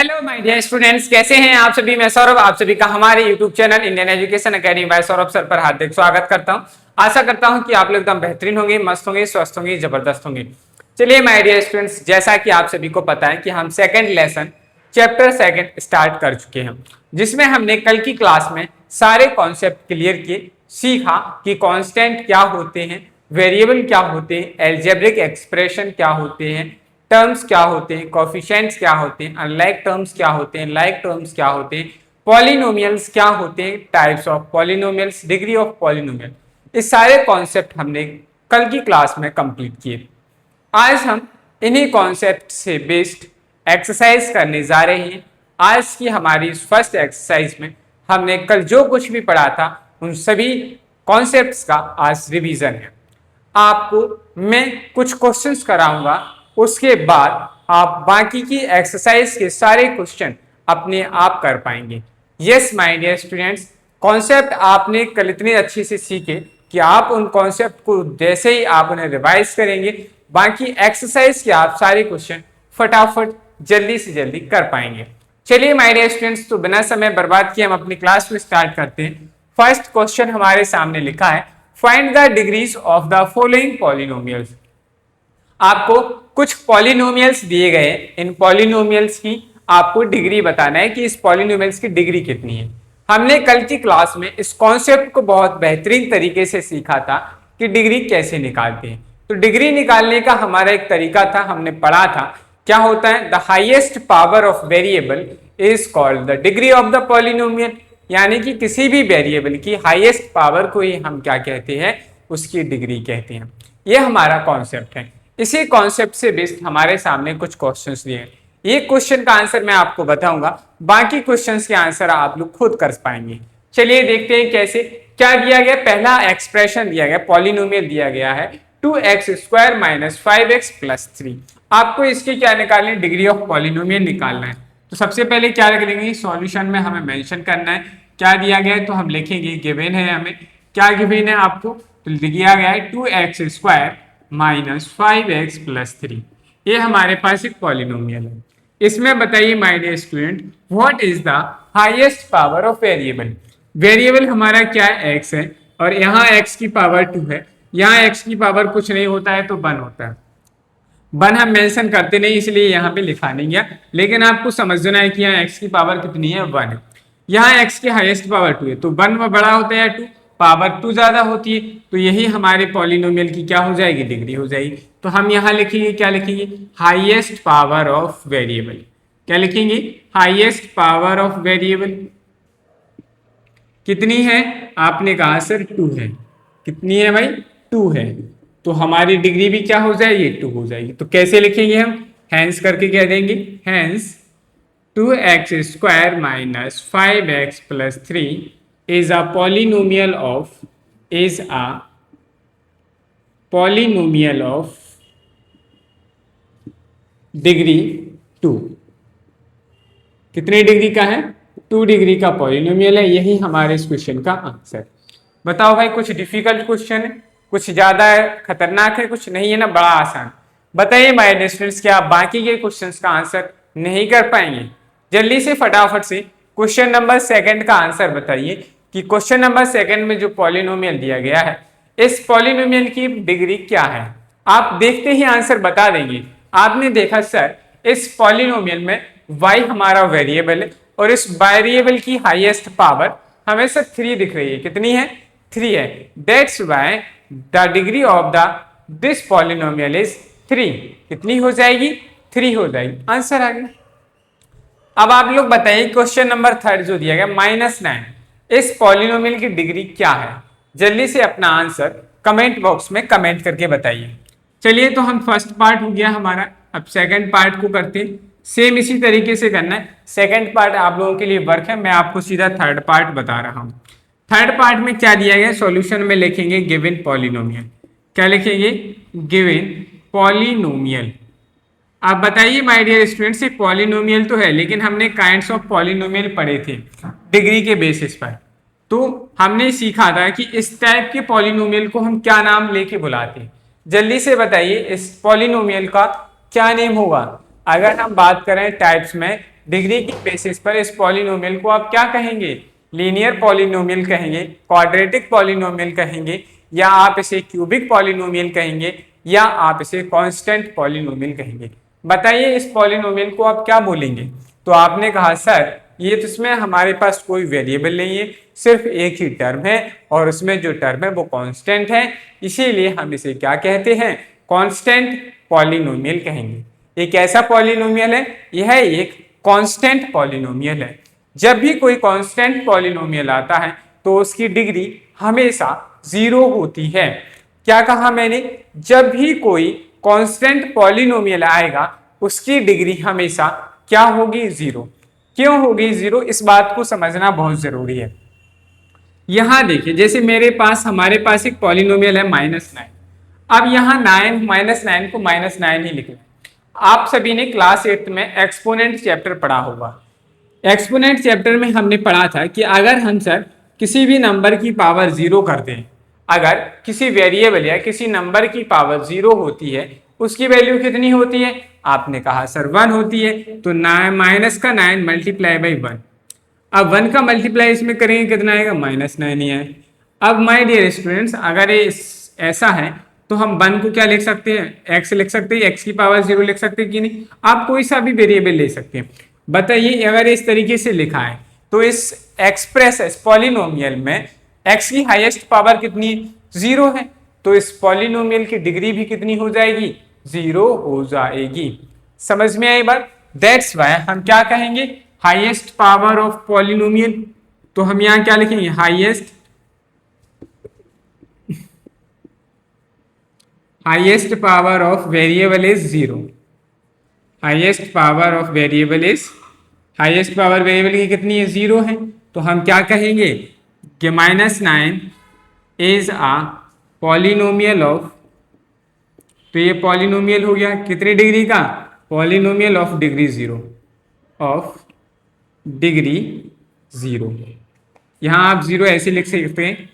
Hello my dear students, कैसे हैं आप सभी। मैं सौरभ आप सभी का हमारे YouTube channel Indian education academy by Saurabh sir पर हार्दिक स्वागत करता हूं। आशा करता हूं कि आप लोग एकदम बेहतरीन होंगे, मस्त होंगे, स्वस्थ होंगे, जबरदस्त होंगे। चलिए माय डियर स्टूडेंट्स, जैसा कि आप सभी को पता है कि हम second lesson chapter second start कर चुके हैं, जिसमें हमने कल की क्लास में सारे कॉन्सेप्ट क्लियर किए, सीखा कि कांस्टेंट क्या होते हैं, वेरिएबल क्या होते हैं, अलजेब्रिक एक्सप्रेशन क्या होते हैं, टर्म्स क्या होते हैं, कोफिशिएंट्स क्या होते हैं, अनलाइक टर्म्स क्या होते हैं, लाइक टर्म्स क्या होते हैं, पॉलिनोमियल्स क्या होते हैं, types of polynomials, degree of polynomial. इस सारे कॉन्सेप्ट हमने कल की क्लास में कंप्लीट किए। आज हम इन्हीं कॉन्सेप्ट से बेस्ड एक्सरसाइज करने जा रहे हैं। आज की हमारी फर्स्ट एक्सरसाइज में हमने कल जो कुछ भी पढ़ा था उन सभी कॉन्सेप्ट्स का आज रिवीजन है। आपको मैं कुछ क्वेश्चंस कराऊंगा, उसके बाद आप बाकी की एक्सरसाइज के सारे क्वेश्चन अपने आप कर पाएंगे। Yes my dear students, concept आपने कल इतने अच्छे से सीखे कि आप उन कॉन्सेप्ट को जैसे ही आप उन्हें रिवाइज करेंगे, बाकी एक्सरसाइज के आप सारे क्वेश्चन फटाफट जल्दी से जल्दी कर पाएंगे। चलिए माय डियर स्टूडेंट्स, तो बिना समय बर्बाद किए हम अपनी क्लास को स्टार्ट करते हैं। फर्स्ट क्वेश्चन हमारे सामने लिखा है, find the degrees of the following polynomials. आपको कुछ पॉलिनोमियल्स दिए गए, इन पॉलिनोमियल्स की आपको डिग्री बताना है कि इस पॉलिनोमियल्स की डिग्री कितनी है। हमने कल की क्लास में इस कॉन्सेप्ट को बहुत बेहतरीन तरीके से सीखा था कि डिग्री कैसे निकालते हैं। तो डिग्री निकालने का हमारा एक तरीका था, हमने पढ़ा था क्या होता है, the highest power of variable is called the degree of the polynomial. यानी कि किसी भी वेरिएबल की हाईएस्ट पावर को ही हम क्या कहते हैं, उसकी डिग्री कहते हैं। यह हमारा कॉन्सेप्ट है। इसी कॉन्सेप्ट से बेस्ड हमारे सामने कुछ क्वेश्चंस दिए हैं। ये क्वेश्चन का आंसर मैं आपको बताऊंगा, बाकी क्वेश्चंस के आंसर आप लोग खुद कर पाएंगे। चलिए देखते हैं कैसे। क्या दिया गया, पहला एक्सप्रेशन दिया गया, पॉलिनोमियल दिया गया है 2x² - 5x + 3। आपको इसकी क्या निकालनी है, डिग्री ऑफ पॉलिनोमियल निकालना है। तो सबसे पहले क्या लिखेंगे, सॉल्यूशन में हमें मेंशन करना है क्या दिया गया है। तो हम लिखेंगे गिवन है, हमें क्या गिवन है आपको, तो दिया गया है 2x² - 5x + 3। ये हमारे पास एक पॉलिनोमियल है। इसमें बताइए my dear student, what is the highest power of variable. Variable हमारा क्या है, x है, और यहाँ x की पावर 2 है। यहाँ x की पावर कुछ नहीं होता है तो 1 होता है। 1 हम मेंशन करते नहीं, इसलिए यहाँ पे लिखा नहीं गया, लेकिन आपको समझना है कि यहाँ x की पावर कितनी है, 1 है। यहाँ x की हाईएस्ट पावर 2 है, तो 1 बड़ा होता है या 2, पावर 2 ज्यादा होती है, तो यही हमारे पॉलिनोमियल की क्या हो जाएगी, डिग्री हो जाएगी। तो हम यहाँ लिखेंगे, क्या लिखेंगे, हाईएस्ट पावर ऑफ वेरिएबल। क्या लिखेंगे, हाईएस्ट पावर ऑफ वेरिएबल कितनी है, आपने कहा सर 2 है। कितनी है भाई, 2 है। तो हमारी डिग्री भी क्या हो जाएगी, 2 हो जाएगी। तो कैसे लिखेंगे हम, हैंस करके कह देंगे, hence 2x² - 5x + 3 is a polynomial of degree 2। कितनी डिग्री का है, 2 डिग्री का पॉलिनोमियल है। यही हमारे इस क्वेश्चन का आंसर। बताओ भाई, कुछ डिफिकल्ट क्वेश्चन है, कुछ ज्यादा खतरनाक है, कुछ नहीं है ना, बड़ा आसान। बताइए माय डियर स्टूडेंट्स, क्या आप बाकी के क्वेश्चंस का आंसर नहीं कर पाएंगे। जल्दी से फटाफट से क्वेश्चन नंबर 2 का आंसर बताइए कि क्वेश्चन नंबर 2 में जो पॉलिनोमियल दिया गया है, इस पॉलिनोमियल की डिग्री क्या है। आप देखते ही आंसर बता देंगे। आपने देखा सर, इस पॉलिनोमियल में y हमारा वेरिएबल है, और इस वेरिएबल की हाईएस्ट पावर हमें सर 3 दिख रही है। कितनी है, 3 है। That's why the degree of the this polynomial is 3। कितनी हो जाएगी, 3 हो जाएगी। आंसर आ गया। अब आप लोग बताइए क्वेश्चन नंबर 3 जो दिया गया -9, इस पॉलिनोमियल की डिग्री क्या है। जल्दी से अपना आंसर कमेंट बॉक्स में कमेंट करके बताइए। चलिए, तो हम फर्स्ट पार्ट हो गया हमारा, अब सेकंड पार्ट को करते हैं। सेम इसी तरीके से करना है। सेकंड पार्ट आप लोगों के लिए वर्क है, मैं आपको सीधा थर्ड पार्ट बता रहा हूं। थर्ड पार्ट में क्या दिया गया, सॉल्यूशन में लिखेंगे गिवन पॉलिनोमियल। क्या लिखेंगे, गिवन पॉलिनोमियल। आप बताइए माय डियर स्टूडेंट्स, ये पॉलिनोमियल तो है, लेकिन हमने काइंड्स ऑफ पॉलिनोमियल पढ़े थे डिग्री के बेसिस पर। तो हमने सीखा था कि इस टाइप के पॉलिनोमियल को हम क्या नाम लेके बुलाते हैं। जल्दी से बताइए, इस पॉलिनोमियल का क्या नेम होगा। अगर हम बात करें टाइप्स में, डिग्री की बेसिस पर इस पॉलिनोमियल को आप क्या कहेंगे, लीनियर पॉलिनोमियल कहेंगे, क्वाड्रेटिक पॉलिनोमियल कहेंगे, या आप इसे क्यूबिक पॉलिनोमियल कहेंगे, या आप इसे कांस्टेंट पॉलिनोमियल कहेंगे। बताइए इस पॉलिनोमियल को आप क्या बोलेंगे। तो आपने कहा सर ये तो इसमें हमारे पास कोई वेरिएबल नहीं है, सिर्फ एक ही टर्म है और उसमें जो टर्म है वो कांस्टेंट है, इसीलिए हम इसे क्या कहते हैं, कांस्टेंट पॉलिनोमियल कहेंगे। एक ऐसा पॉलिनोमियल है, यह एक कांस्टेंट पॉलिनोमियल है। जब भी कोई कांस्टेंट पॉलिनोमियल आता है तो उसकी डिग्री हमेशा 0 होती है। क्या कहा मैंने, जब भी कोई कांस्टेंट पॉलिनोमियल आएगा उसकी डिग्री हमेशा क्या होगी, 0। क्यों होगी 0, इस बात को समझना बहुत जरूरी है। यहां देखिए जैसे हमारे पास एक पॉलिनोमियल है -9। अब यहाँ 9 -9 को -9 ही लिखना है। आप सभी ने क्लास 8 में एक्सपोनेंट चैप्टर पढ़ा होगा। एक्सपोनेंट चैप्टर में हमने पढ़ा था कि अगर हम सर किसी भी नंबर की पावर 0 कर दें, अगर किसी वेरिएबल या किसी नंबर की पावर 0 होती है उसकी वैल्यू कितनी होती है, आपने कहा सर 1 होती है। तो माइनस का 9 मल्टीप्लाई बाई 1। अब 1 का मल्टीप्लाई इसमें करेंगे कितना आएगा, -9 ही आए। अब माय डियर स्टूडेंट्स अगर ये ऐसा है तो हम 1 को क्या लिख सकते हैं, x लिख सकते हैं, x की पावर 0 लिख सकते हैं कि नहीं। आप कोई सा भी वेरिएबल ले सकते हैं। बताइए अगर इस तरीके से लिखा है तो इस इस पॉलिनोमियल में x की हाईएस्ट पावर कितनी, 0 है। तो इस पॉलिनोमियल की डिग्री भी कितनी हो जाएगी, 0 हो जाएगी। समझ में आई बात। दैट्स वाई हम क्या कहेंगे, हाईएस्ट पावर ऑफ पॉलिनोमियल। तो हम यहां क्या लिखेंगे, highest power of variable is 0। Highest power of variable is, highest power variable की कितनी है, 0 है। तो हम क्या कहेंगे कि -9 इज अ पॉलिनोमियल ऑफ, तो ये पॉलिनोमियल हो गया कितनी डिग्री का, polynomial of degree 0, of degree 0। यहां आप 0 ऐसे लिख सकते हैं।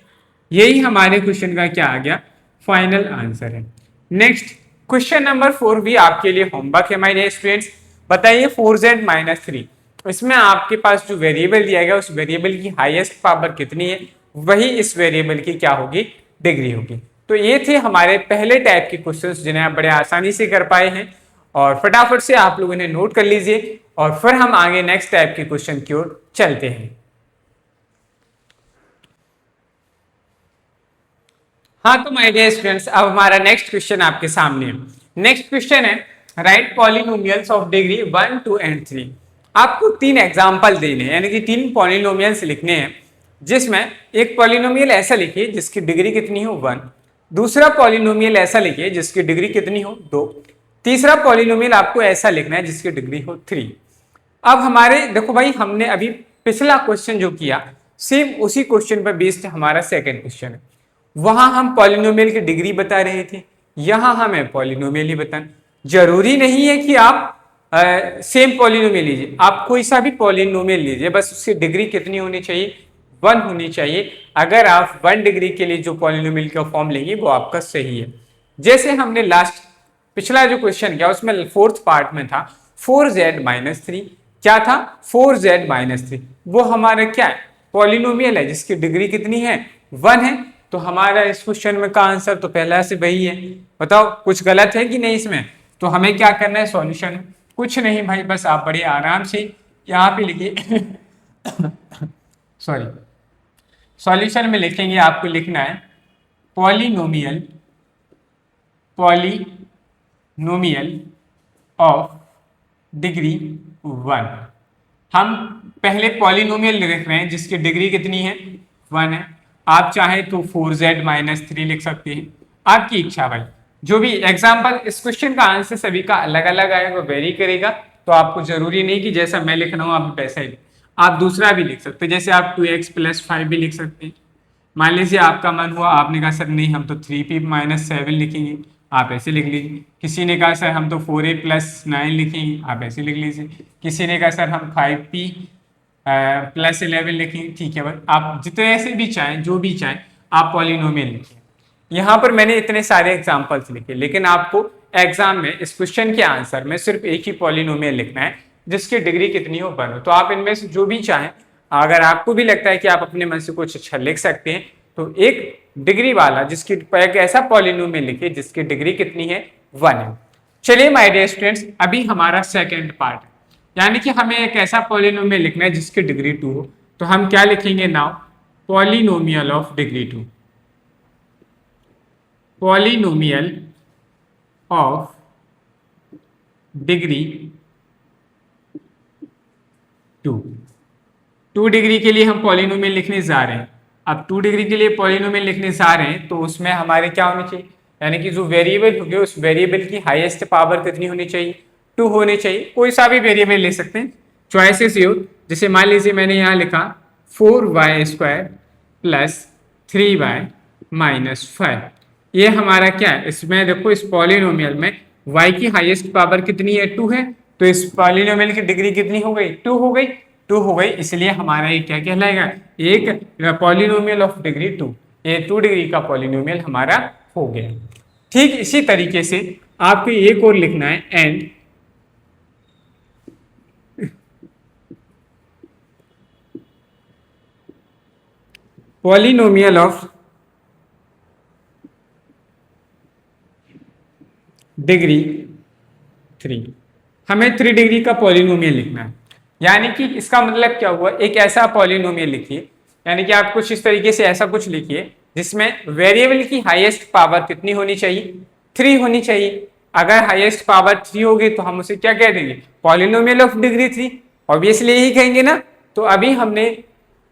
यही हमारे क्वेश्चन का क्या आ गया, फाइनल आंसर है। नेक्स्ट क्वेश्चन नंबर 4 भी आपके लिए होमवर्क है माय डियर स्टूडेंट्स। बताइए 4z-3, इसमें आपके पास जो वेरिएबल दिया गया उस वेरिएबल की हाईएस्ट पावर कितनी है, वही इस वेरिएबल की क्या होगी, डिग्री होगी। तो ये थे हमारे पहले टाइप के क्वेश्चंस जिन्हें आप बड़े आसानी से कर पाए हैं, और फटाफट से आप लोग इन्हें नोट कर लीजिए और फिर हम आगे नेक्स्ट टाइप के क्वेश्चन की ओर चलते हैं। हाँ तो माय डियर स्टूडेंट्स अब हमारा नेक्स्ट क्वेश्चन आपके सामने है। नेक्स्ट क्वेश्चन है right polynomials of degree 1, 2 and 3। आपको 3 एग्जांपल देने हैं, यानी कि 3 पॉलिनोमियल्स लिखने हैं, जिसमें एक पॉलिनोमियल ऐसा लिखिए जिसकी डिग्री कितनी हो 1, दूसरा पॉलिनोमियल ऐसा लिखिए जिसकी डिग्री कितनी हो 2, तीसरा पॉलिनोमियल आपको ऐसा लिखना है जिसकी डिग्री हो 3। अब हमारे देखो भाई हमने अभी पिछला क्वेश्चन जो किया सेम उसी क्वेश्चन पर बेस्ड हमारा सेकंड क्वेश्चन है। वहां हम पॉलिनोमियल की डिग्री बता रहे थे, यहां हमें पॉलिनोमियल ही बताना। जरूरी नहीं है कि आप सेम पॉलिनोमियल लीजिए, आप कोई सा भी पॉलिनोमियल लीजिए, बस उसकी डिग्री कितनी होनी चाहिए, 1 होनी चाहिए। अगर आप 1 डिग्री के लिए जो पॉलिनोमियल का फॉर्म लेंगे वो आपका सही है। जैसे हमने लास्ट पिछला जो क्वेश्चन किया उसमें 4th पार्ट में था 4z-3, क्या था 4z-3, वो हमारा क्या है, पॉलिनोमियल है जिसकी डिग्री कितनी है 1 है। तो हमारा इस क्वेश्चन में का आंसर तो पहला से वही है। बताओ कुछ गलत है कि नहीं इसमें। तो हमें क्या करना है, सॉल्यूशन, कुछ नहीं भाई, बस आप बड़े आराम से यहाँ पे लिखिए सॉरी, सॉल्यूशन में लिखेंगे, आपको लिखना है पॉलिनोमियल ऑफ डिग्री 1। हम पहले पॉलिनोमियल लिख रहे हैं जिसकी डिग्री कितनी है 1 है। आप चाहे तो 4z-3 लिख सकते हैं, आपकी इच्छा भाई। जो भी एग्जाम्पल, इस क्वेश्चन का आंसर सभी का अलग अलग आएगा, वेरी करेगा, तो आपको जरूरी नहीं कि जैसा मैं लिख रहा हूँ आप वैसा ही, आप दूसरा भी लिख सकते हैं। जैसे आप 2x+5 भी लिख सकते हैं। मान लीजिए आपका मन हुआ, आपने कहा सर नहीं हम तो 3p-7 लिखेंगे, आप ऐसे लिख लीजिए। किसी ने कहा सर हम तो 4a+9 लिखेंगे, आप ऐसे लिख लीजिए। किसी ने कहा सर हम 5p+11 लिखेंगे, ठीक है भाई, आप जितने ऐसे भी चाहें, जो भी चाहें आप पॉलिनोमियल लिखें। यहाँ पर मैंने इतने सारे एग्जाम्पल्स लिखे, लेकिन आपको एग्जाम में इस क्वेश्चन के आंसर में सिर्फ एक ही पॉलिनोमियल लिखना है जिसकी डिग्री कितनी हो 1 हो। तो आप इनमें से जो भी चाहें, अगर आपको भी लगता है कि आप अपने मन से कुछ अच्छा लिख सकते हैं, तो एक डिग्री वाला जिसकी एक ऐसा पॉलिनोमियल लिखिए जिसकी डिग्री कितनी है 1 है। चलिए माय डियर स्टूडेंट्स, अभी हमारा सेकंड पार्ट है, यानी कि हमें एक ऐसा पॉलिनोमियल लिखना है जिसकी डिग्री 2 हो। तो हम क्या लिखेंगे now, polynomial of degree 2, polynomial of degree 2 degree के लिए हम पॉलिनोमियल लिखने जा रहे हैं। अब 2 डिग्री के लिए पॉलिनोमियल लिखने जा रहे हैं तो उसमें हमारे क्या होनी चाहिए, यानी कि जो वेरिएबल होंगे उस वेरिएबल की हाईएस्ट पावर कितनी होनी चाहिए, 2 होनी चाहिए। कोई सा भी वेरिएबल ले सकते हैं, चॉइसेस ये हो। जैसे मान लीजिए मैंने यहाँ लिखा 4y² प्लस 3y माइनस 5, ये हमारा क्या है, इसमें देखो इस पॉलिनोमियल में y की हाईएस्ट पावर कितनी है, 2 है। तो इस पॉलिनोमियल की डिग्री कितनी हो गई, 2 हो गई, 2 हो गई। इसलिए हमारा ये क्या कहलाएगा, एक पॉलिनोमियल ऑफ डिग्री 2, ये 2 डिग्री का पॉलिनोमियल हमारा हो गया। ठीक इसी तरीके से आपको एक और लिखना है, एंड पॉलिनोमियल ऑफ डिग्री 3, हमें 3 डिग्री का पॉलिनोमियल लिखना है। यानी कि इसका मतलब क्या हुआ, एक ऐसा पॉलिनोमियल लिखिए, यानी कि आप कुछ इस तरीके से ऐसा कुछ लिखिए जिसमें वेरिएबल की हाईएस्ट पावर कितनी होनी चाहिए, 3 होनी चाहिए। अगर हाईएस्ट पावर 3 होगी तो हम उसे क्या कह देंगे, पॉलिनोमियल ऑफ डिग्री 3, ऑब्वियसली यही कहेंगे ना। तो अभी हमने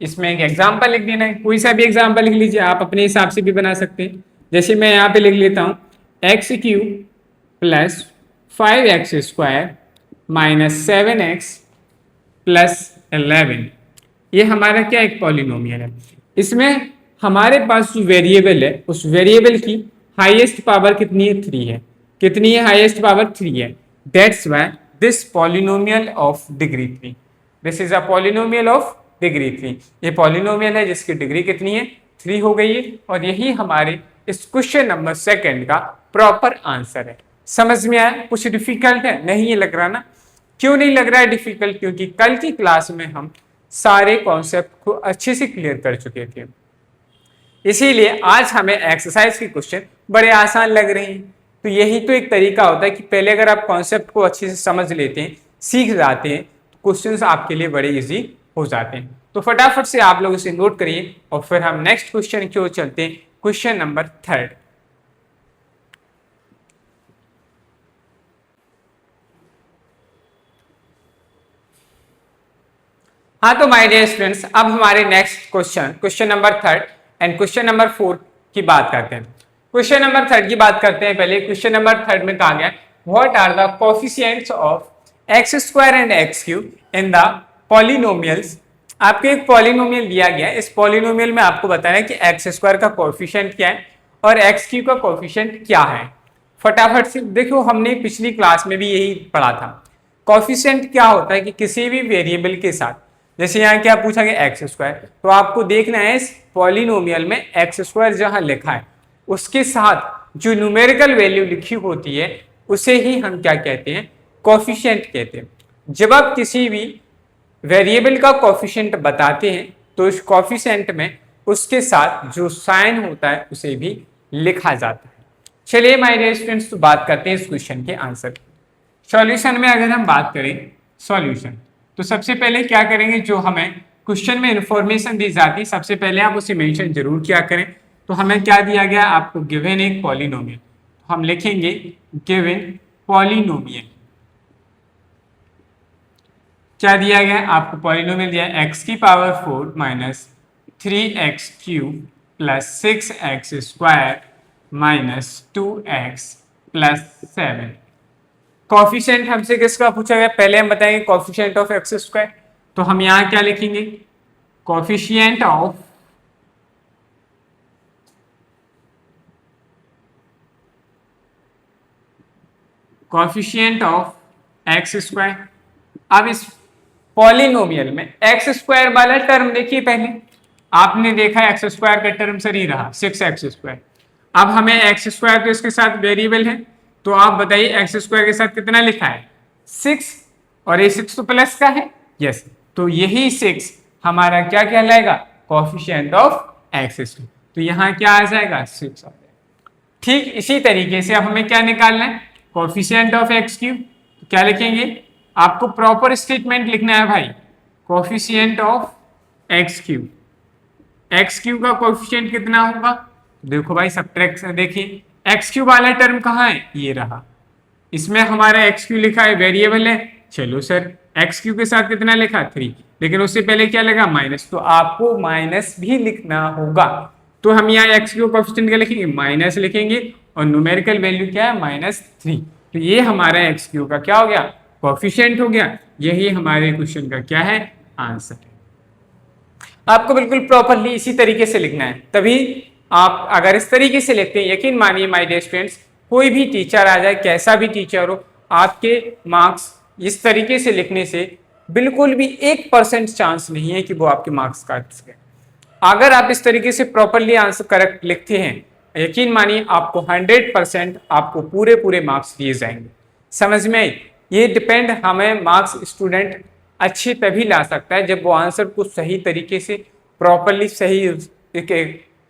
इसमें एक एग्जाम्पल लिख देना है, कोई सा भी एग्जाम्पल लिख लीजिए, आप अपने हिसाब से भी बना सकते हैं। जैसे मैं यहाँ पे लिख लेता हूँ x³ plus 5x² minus 7x plus 11, ये हमारा क्या एक पॉलिनोमियल है। इसमें हमारे पास जो वेरिएबल है उस वेरिएबल की हाईएस्ट पावर कितनी है, 3 है। कितनी है, हाईएस्ट पावर 3 है। That's why this polynomial of degree 3, this is a polynomial of degree 3, ये पॉलिनोमियल है जिसकी डिग्री कितनी है, 3 हो गई है। और यही हमारे इस क्वेश्चन नंबर 2 का प्रॉपर आंसर है। समझ में आया, कुछ डिफिकल्ट है नहीं ये लग रहा ना, क्यों नहीं लग रहा है डिफिकल्ट, क्योंकि कल की क्लास में हम सारे कॉन्सेप्ट को अच्छे से क्लियर कर चुके थे, इसीलिए आज हमें एक्सरसाइज के क्वेश्चन बड़े आसान लग रहे हैं। तो यही तो एक तरीका होता है कि पहले अगर आप कॉन्सेप्ट को अच्छे से समझ लेते हैं, सीख जाते हैं, तो क्वेश्चंस आपके लिए बड़े इजी हो जाते हैं। तो फटाफट से आप लोग इसे नोट करिए और फिर हम नेक्स्ट क्वेश्चन की ओर चलते हैं, क्वेश्चन नंबर 3। हाँ तो माय डियर स्टूडेंट्स, अब हमारे next question number 3 and question number 4 की बात करते हैं। क्वेश्चन नंबर 3 की बात करते हैं। पहले क्वेश्चन नंबर 3 में कहा गया what are the coefficients of x² and x³ in the polynomials. आपको एक पॉलिनोमियल दिया गया है, इस पॉलिनोमियल में आपको बताना है कि x² का कोएफिशिएंट क्या है और x³ का कोएफिशिएंट क्या है। फटाफट से देखो, हमने पिछली क्लास में भी यही पढ़ा था। कोएफिशिएंट क्या होता है कि किसी भी वेरिएबल के साथ, जैसे यहाँ क्या पूछा गया x², तो आपको देखना है इस पॉलिनोमियल में x² जहां लिखा है उसके साथ जो न्यूमेरिकल वैल्यू लिखी होती है उसे ही हम क्या कहते हैं, कोएफिशिएंट कहते हैं। जब आप किसी भी वेरिएबल का कोएफिशिएंट बताते हैं तो इस कोएफिशिएंट में उसके साथ जो साइन होता है उसे भी लिखा जाता है। चलिए माय डियर स्टूडेंट्स, तो बात करते हैं इस क्वेश्चन के आंसर। सॉल्यूशन में अगर हम बात करें सॉल्यूशन, तो सबसे पहले क्या करेंगे, जो हमें क्वेश्चन में इंफॉर्मेशन दी जाती है सबसे पहले आप उसे मेंशन जरूर किया करें। तो हमें क्या दिया गया, आपको गिवन एक पॉलिनोमियल, तो हम लिखेंगे गिवन पॉलिनोमियल। क्या दिया गया, आपको पॉलिनोमियल दिया x⁴ minus 3x³ plus 6x² minus 2x plus 7। Coefficient हमसे किसका पूछा गया, पहले हम बताएंगे कोएफिशिएंट ऑफ x²। तो हम यहां क्या लिखेंगे, कोएफिशिएंट ऑफ x²। अब इस पॉलिनोमियल में x² वाला टर्म देखिए, पहले आपने देखा x² का टर्म सर ही रहा 6x²। अब हमें x² तो इसके साथ वेरिएबल है, तो आप बताइए x² के साथ कितना लिखा है, 6। और ये 6 तो प्लस का है, यस, तो यही 6 हमारा क्या कहलाएगा, कोफिशिएंट ऑफ एक्स क्यू। तो यहाँ क्या आ जाएगा, 6 आ जाएगा। ठीक इसी तरीके से अब हमें क्या निकालना है, कोफिशिएंट ऑफ एक्स क्यू। तो क्या लिखेंगे, आपको प्रॉपर स्टेटमेंट लिखना है भाई, coefficient of x Q. X Q का कोफिशिएंट कितना होगा, देखो भाई सब्ट्रैक्ट से देखिए, एक्स क्यू वाला टर्म कहाँ है, ये रहा, इसमें हमारा एक्स क्यू लिखा है, वेरिएबल है। चलो सर एक्स क्यू के साथ कितना लिखा, 3, लेकिन उससे पहले क्या लगा, माइनस, तो आपको माइनस भी लिखना होगा। तो हम यहाँ एक्स क्यू कोफिशिएंट क्या लिखेंगे, माइनस लिखेंगे, और न्यूमेरिकल वैल्यू क्या है, -3। तो ये हमारा एक्स क्यू का क्या हो गया, कोफिशिएंट हो गया। यही हमारे क्वेश्चन का क्या है, आंसर है। आपको बिल्कुल प्रॉपरली इसी तरीके से लिखना है, तभी आप अगर इस तरीके से लिखते हैं, यकीन मानिए माय डियर स्टूडेंट्स, कोई भी टीचर आ जाए, कैसा भी टीचर हो, आपके मार्क्स इस तरीके से लिखने से बिल्कुल भी 1% चांस नहीं है कि वो आपके मार्क्स काट सके। अगर आप इस तरीके से प्रॉपरली आंसर करेक्ट लिखते हैं, यकीन मानिए आपको 100% आपको पूरे पूरे मार्क्स दिए जाएंगे। समझ में आई? ये डिपेंड, हमें मार्क्स स्टूडेंट अच्छे तभी ला सकता है जब वो आंसर को सही तरीके से प्रॉपरली सही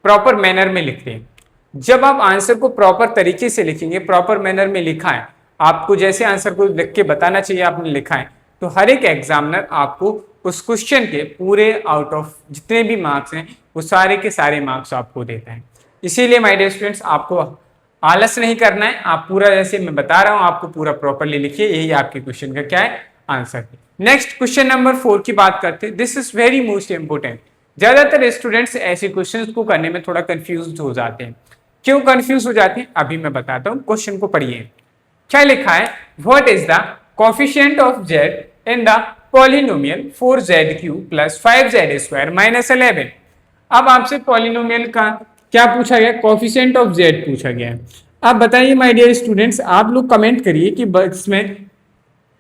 प्रॉपर मैनर में लिखते हैं। जब आप आंसर को प्रॉपर तरीके से लिखेंगे, प्रॉपर मैनर में लिखा है, आपको जैसे आंसर को लिख के बताना चाहिए आपने लिखा है, तो हर एक एग्जामिनर आपको उस क्वेश्चन के पूरे आउट ऑफ जितने भी मार्क्स हैं वो सारे के सारे मार्क्स आपको देता है। इसीलिए माय डियर स्टूडेंट्स, आपको आलस नहीं करना है, आप पूरा जैसे मैं बता रहा हूं आपको पूरा प्रॉपरली लिखिए, यही आपके क्वेश्चन का क्या है, आंसर है। नेक्स्ट क्वेश्चन नंबर 4 की बात करते हैं। This is very most important. ज्यादातर स्टूडेंट्स ऐसे क्वेश्चंस को करने में थोड़ा कंफ्यूज हो जाते हैं। क्यों कंफ्यूज हो जाते हैं, अभी मैं बताता हूं। क्वेश्चन को पढ़िए, क्या लिखा है, what is the coefficient of Z in the polynomial 4z³ + 5z² - 11। अब आपसे पॉलिनोमियल का क्या पूछा गया, कोफिशिएंट ऑफ जेड पूछा गया है। अब बताइए माय डियर स्टूडेंट्स, आप लोग कमेंट करिए कि इसमें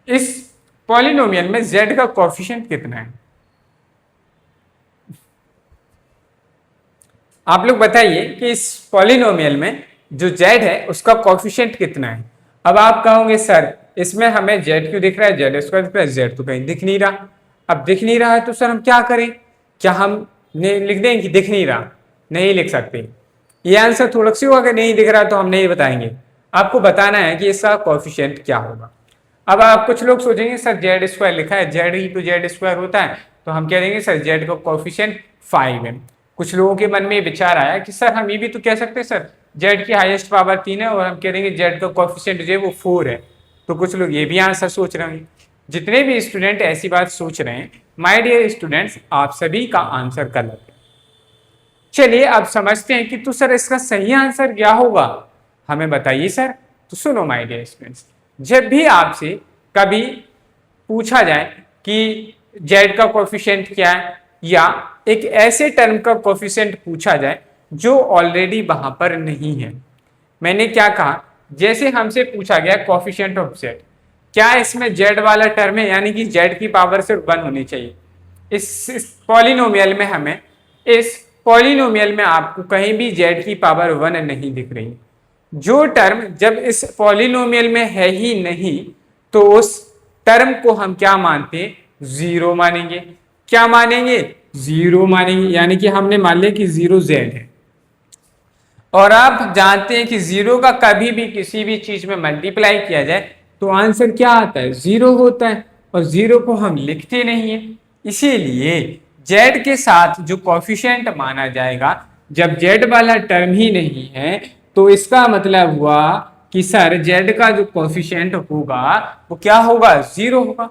इस पॉलिनोमियल में z का कोफिशिएंट कितना है। आप लोग बताइए कि इस पॉलिनोमियल में जो z है उसका कोफिशिएंट कितना है। अब आप कहोगे सर इसमें हमें z क्यों दिख रहा है, z² दिख रहा है, z तो कहीं दिख नहीं रहा। अब दिख नहीं रहा है तो सर हम क्या करें, क्या हम लिख दें कि दिख नहीं रहा, नहीं लिख सकते। ये आंसर थोड़ा सी होगा, नहीं दिख रहा तो हम नहीं बताएंगे, आपको बताना है कि इसका कोफिशिएंट क्या होगा। अब आप कुछ लोग सोचेंगे सर z² लिखा है, z ही तो z² होता है, तो हम कह देंगे सर z का कोफिशिएंट 5 है। कुछ लोगों के मन में विचार आया कि सर हम ये भी तो कह सकते हैं सर z की हाईएस्ट पावर 3 है और हम कह देंगे z का कोफिशिएंट जो है वो 4 है। तो कुछ लोग ये भी आंसर सोच रहे होंगे। जितने भी स्टूडेंट ऐसी बात सोच रहे हैं, माय डियर स्टूडेंट्स, आप सभी का आंसर गलत है। चलिए अब समझते हैं कि तो सर इसका सही आंसर क्या होगा, हमें बताइए सर। तो सुनो माय डियर स्टूडेंट्स, जब भी आपसे कभी पूछा जाए कि z का कोफिशिएंट क्या है, या एक ऐसे टर्म का कोफिशिएंट पूछा जाए जो ऑलरेडी वहां पर नहीं है, मैंने क्या कहा, जैसे हमसे पूछा गया कोफिशिएंट ऑफ z, क्या इसमें z वाला टर्म है, यानी कि z की पावर सिर्फ 1 होनी चाहिए। इस पॉलिनोमियल में हमें, इस पॉलिनोमियल में आपको कहीं भी z की पावर 1 नहीं दिख रही। जो टर्म जब इस पॉलिनोमियल में है ही नहीं, तो उस टर्म को हम क्या मानते हैं, 0 मानेंगे। क्या मानेंगे, 0 मानेंगे, यानी कि हमने मान लिया कि 0 z है। और आप जानते हैं कि 0 का कभी भी किसी भी चीज में मल्टीप्लाई किया जाए तो आंसर क्या आता है, 0 होता है, और 0 को हम लिखते नहीं है। इसीलिए z के साथ जो कोफिशिएंट माना जाएगा, जब z वाला टर्म ही नहीं है, तो इसका मतलब हुआ कि सर z का जो कोफिशिएंट होगा वो क्या होगा, 0 होगा।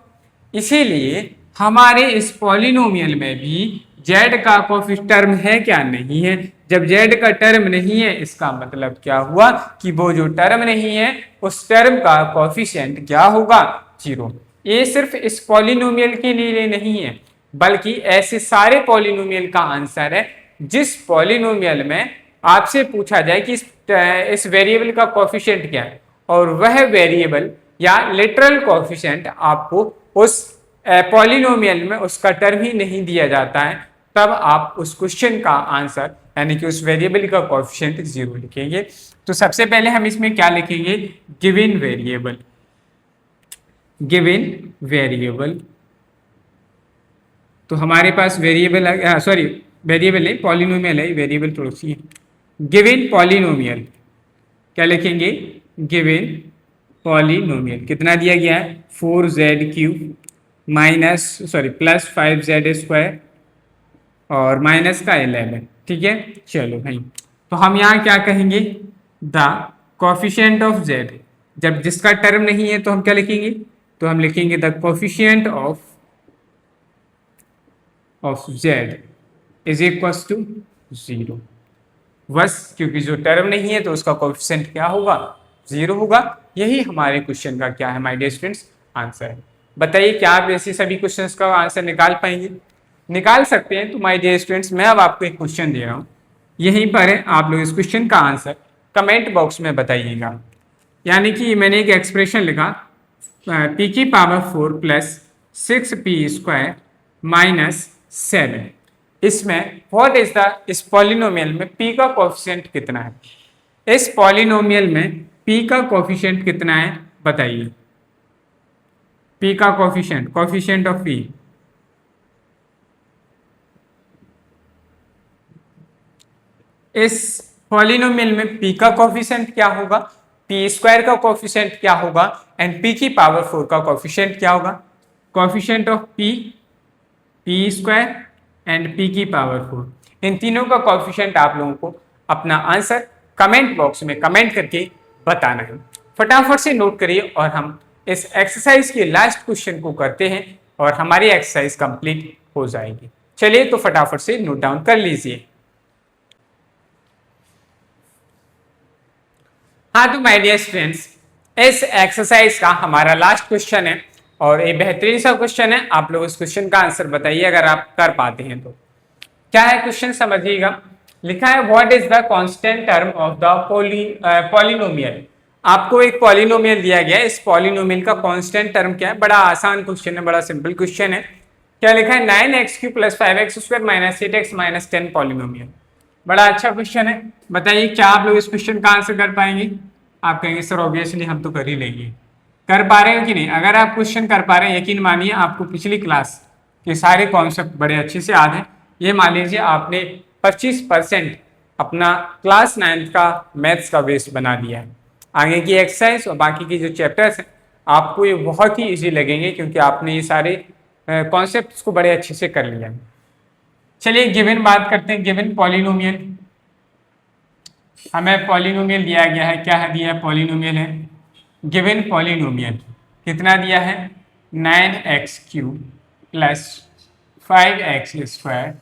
इसीलिए हमारे इस पॉलिनोमियल में भी z का कोफिशिएंट टर्म है क्या, नहीं है। जब z का टर्म नहीं है, इसका मतलब क्या हुआ कि वो जो टर्म नहीं है उस टर्म का कोफिशिएंट क्या होगा, 0। ये सिर्फ इस पॉलिनोमियल के लिए नहीं है, बल्कि ऐसे सारे पॉलिनोमियल का आंसर है जिस पॉलिनोमियल में आपसे पूछा जाए कि इस वेरिएबल का कोफिशिएंट क्या है, और वह वेरिएबल या लिटरल कोफिशिएंट आपको उस पॉलिनोमियल में उसका टर्म ही नहीं दिया जाता है, तब आप उस क्वेश्चन का आंसर यानी कि उस वेरिएबल का कोफिशिएंट 0 लिखेंगे। तो सबसे पहले हम इसमें क्या लिखेंगे, गिवन वेरिएबल। गिवन वेरिएबल, तो हमारे पास वेरिएबल है, सॉरी वेरिएबल नहीं पॉलिनोमियल है, वेरिएबल थोड़ी सी गिवन पॉलिनोमियल, क्या लिखेंगे गिवन पॉलिनोमियल कितना दिया गया है 4z³ minus sorry plus 5z² और माइनस का 11, ठीक है। चलो भाई, तो हम यहाँ क्या कहेंगे द कोफिशिएंट ऑफ z, जब जिसका टर्म नहीं है तो हम क्या लिखेंगे, तो हम लिखेंगे the coefficient of z is equal to 0, बस क्योंकि जो टर्म नहीं है तो उसका कोफिशिएंट क्या होगा 0 होगा। यही हमारे क्वेश्चन का क्या है माय डियर स्टूडेंट्स आंसर है। बताइए क्या आप ऐसे सभी क्वेश्चंस का आंसर निकाल पाएंगे, निकाल सकते हैं। तो माय डियर स्टूडेंट्स मैं अब आपको एक क्वेश्चन दे रहा हूँ, यहीं पर है, आप लोग इस क्वेश्चन का आंसर कमेंट बॉक्स में बताइएगा। यानी कि मैंने एक एक्सप्रेशन लिखा p⁴ प्लस 6p² माइनस 7, इसमें व्हाट इज द, इस पॉलिनोमियल में p का कोफिशिएंट कितना है, इस पॉलिनोमियल में p का कोफिशिएंट कितना है बताइए, p का कोफिशिएंट ऑफ p, इस पॉलिनोमियल में p का कोफिशिएंट क्या होगा, p² का कोफिशिएंट क्या होगा एंड p⁴ का कोफिशिएंट क्या होगा, coefficient of p² and p⁴, इन तीनों का कोफिशिएंट आप लोगों को अपना आंसर कमेंट बॉक्स में कमेंट करके बताना है। फटाफट से नोट करिए और हम इस एक्सरसाइज के लास्ट क्वेश्चन को करते हैं और हमारी एक्सरसाइज कंप्लीट हो जाएगी। चलिए तो फटाफट से नोट डाउन कर लीजिए। हाँ तो माय डियर स्टूडेंट्स, इस एक्सरसाइज का हमारा लास्ट क्वेश्चन है और ये बेहतरीन सा क्वेश्चन है। आप लोग इस क्वेश्चन का आंसर बताइए अगर आप कर पाते हैं तो। क्या है क्वेश्चन समझिएगा, लिखा है what is the constant term of the polynomial. आपको एक पॉलिनोमियल दिया गया है, इस पॉलिनोमियल का कांस्टेंट टर्म क्या है, बड़ा आसान क्वेश्चन है, बड़ा सिंपल क्वेश्चन है। क्या लिखा है 9x³ + 5x² - 8x - 10 पॉलिनोमियल, बड़ा अच्छा क्वेश्चन है। बताइए क्या आप लोग इस क्वेश्चन का आंसर कर पाएंगे, आप कहेंगे सर ऑब्वियसली हम तो कर ही लेंगे, कर पा रहे हो कि नहीं। अगर आप क्वेश्चन कर पा रहे हैं, यकीन मानिए आपको पिछली क्लास के सारे कॉन्सेप्ट बड़े अच्छे से याद हैं। ये मान लीजिए आपने 25% अपना क्लास 9th का मैथ्स का बेस बना दिया है। आगे की एक्सरसाइज और बाकी की जो चैप्टर्स हैं आपको ये बहुत ही ईजी लगेंगे क्योंकि आपने ये सारे कॉन्सेप्ट्स को बड़े अच्छे से कर लिया है। चलिए गिवन बात करते हैं, गिवन पॉलिनोमियल, हमें पॉलिनोमियल दिया गया है, क्या है दिया है पॉलिनोमियल है, गिवन पॉलिनोमियल कितना दिया है 9x³ + 5x²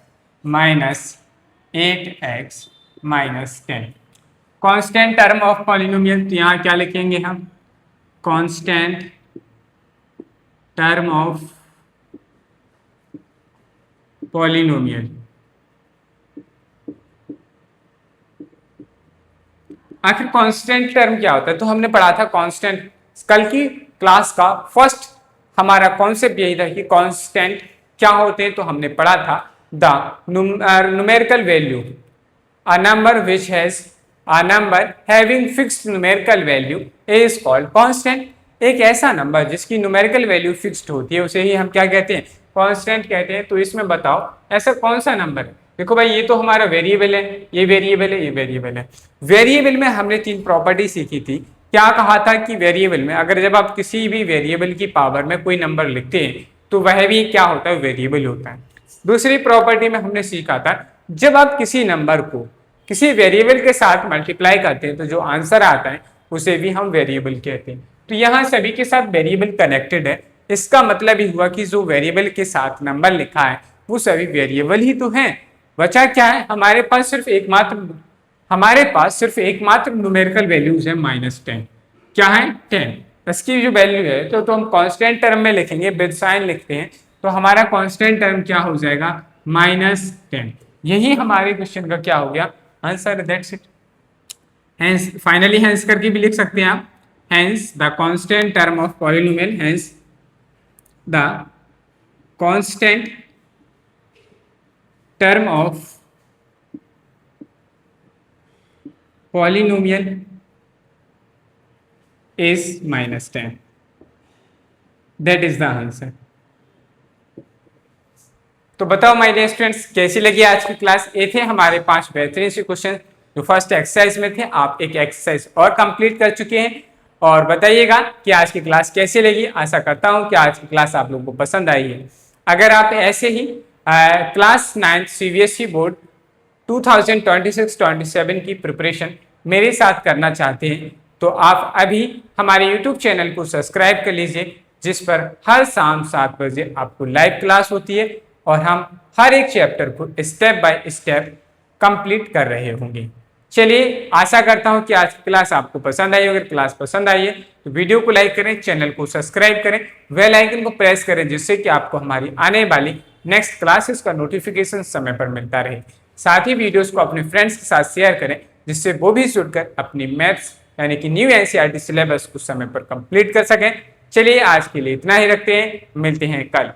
- 8x - 10, constant term of polynomial. तो यहाँ क्या लिखेंगे हम, कांस्टेंट टर्म ऑफ पॉलिनोमियल। आखिर कांस्टेंट टर्म क्या होता है, तो हमने पढ़ा था कांस्टेंट, कल की क्लास का फर्स्ट हमारा कॉन्सेप्ट यही था कि कांस्टेंट क्या होते हैं। तो हमने पढ़ा था the numerical value, a number which has a number having fixed numerical value is called constant. एक ऐसा नंबर जिसकी न्यूमेरिकल वैल्यू फिक्स्ड होती है उसे ही हम क्या कहते हैं, कांस्टेंट कहते हैं। तो इसमें बताओ ऐसा कौन सा नंबर है, देखो भाई ये तो हमारा वेरिएबल है, ये वेरिएबल है, ये वेरिएबल है। वेरिएबल में हमने 3 प्रॉपर्टी सीखी थी। क्या कहा था कि वेरिएबल में अगर जब आप किसी भी वेरिएबल की पावर में कोई नंबर लिखते हैं तो वह भी क्या होता है, वेरिएबल होता है। दूसरी प्रॉपर्टी में हमने सीखा था जब आप किसी नंबर को किसी वेरिएबल के साथ मल्टीप्लाई करते हैं तो जो आंसर आता है उसे भी हम वेरिएबल कहते हैं। तो यहाँ सभी के साथ वेरिएबल कनेक्टेड है, इसका मतलब ही हुआ कि जो वेरिएबल के साथ नंबर लिखा है वो सभी वेरिएबल ही तो हैं। बचा क्या है, हमारे पास सिर्फ एकमात्र न्यूमेरिकल वैल्यूज है -10, क्या है 10, इसकी जो वैल्यू है तो हम कांस्टेंट टर्म में लिखेंगे, विद साइन लिखते हैं तो हमारा कांस्टेंट टर्म क्या हो जाएगा -10। यही हमारे क्वेश्चन का क्या हो गया answer, that's it. Hence finally hence करके भी लिख सकते हैं आप, hence the constant term of polynomial, hence the constant term of polynomial is -10। That is the answer. तो बताओ माय डियर स्टूडेंट्स, कैसी लगी आज की क्लास। ये थे हमारे 5 बेहतरीन से क्वेश्चन जो फर्स्ट एक्सरसाइज में थे। आप एक एक्सरसाइज और कंप्लीट कर चुके हैं और बताइएगा कि आज की क्लास कैसी लगी। आशा करता हूं कि आज की क्लास आप लोगों को पसंद आई है। अगर आप ऐसे ही क्लास 9 सीबीएसई बोर्ड 2026-27 की प्रिपरेशन मेरे साथ करना चाहते हैं तो आप अभी हमारे यूट्यूब चैनल को सब्सक्राइब कर लीजिए, जिस पर हर शाम 7 बजे आपको लाइव क्लास होती है और हम हर एक चैप्टर को स्टेप बाय स्टेप कंप्लीट कर रहे होंगे। चलिए, आशा करता हूं कि आज की क्लास आपको पसंद आई। अगर क्लास पसंद आई है तो वीडियो को लाइक करें, चैनल को सब्सक्राइब करें, बेल आइकन को प्रेस करें, जिससे कि आपको हमारी आने वाली नेक्स्ट क्लासेस का नोटिफिकेशन समय पर मिलता रहे। साथ ही वीडियोस को अपने फ्रेंड्स के साथ शेयर करें, जिससे वो भी जुड़कर अपनी मैथ्स यानी कि न्यू एनसीईआरटी सिलेबस कुछ समय पर कंप्लीट कर सकें। चलिए, आज के लिए इतना ही रखते हैं, मिलते हैं कल।